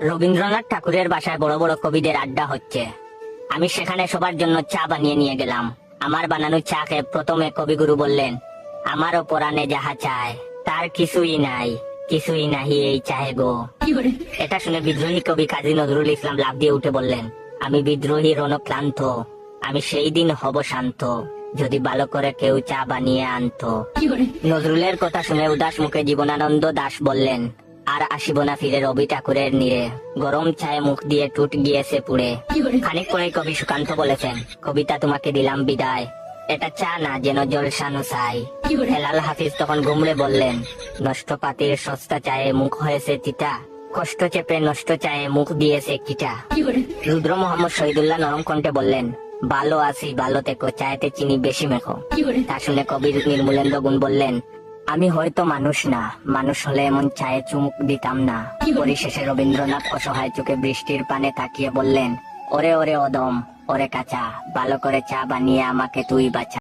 রবীন্দ্রনাথ ঠাকুরের বাসায় বড় বড় কবিদের আড্ডা হচ্ছে। আমি সেখানে সবার জন্য চা বানিয়ে নিয়ে গেলাম। আমার বানানো চা খেয়ে প্রথমে কবিগুরু বললেন, আমারও পরাণে যাহা চায় তার কিছুই নাই, কিছুই নাহি এই চাহে গো। এটা শুনে বিদ্রোহী কবি কাজী নজরুল ইসলাম লাফ দিয়ে উঠে বললেন, আমি বিদ্রোহী রণক্লান্ত, আমি সেই দিন হব শান্ত যদি ভালো করে কেউ চা বানিয়ে আনতো। নজরুলের কথা শুনে উদাস মুখে জীবনানন্দ দাশ বললেন, আর আসিব না ফিরে রবি ঠাকুরের নীড়ে, গরম চায়ে মুখ দিয়ে টুট গিয়েছে পুড়ে। খানিক পরে কবি সুকান্ত বলেছেন, কবিতা তোমাকে দিলাম বিদায়, এটা চা না যেন জলসানো চাই। হেলাল হাফিজ তখন গুমড়ে বললেন, নষ্ট পাতির সস্তা চায়ে মুখ হয়েছে তিতা, কষ্ট চেপে নষ্ট চায়ে মুখ দিয়েছে কিটা। রুদ্র মোহাম্মদ শহীদুল্লাহ নরম কণ্ঠে বললেন, ভালো আছি ভালো থেকো, চায়েতে চিনি বেশি মেখো। তা শুনে কবির নির্মলেন্দ্র গুণ বললেন, আমি হয়তো মানুষ না, মানুষ হলে এমন চায়ে চুমুক দিতাম না। পরিশেষে রবীন্দ্রনাথ অসহায় চোখে বৃষ্টির পানে তাকিয়ে বললেন, ওরে ওরে অদম, ওরে কাঁচা, ভালো করে চা বানিয়ে আমাকে তুই বাঁচা।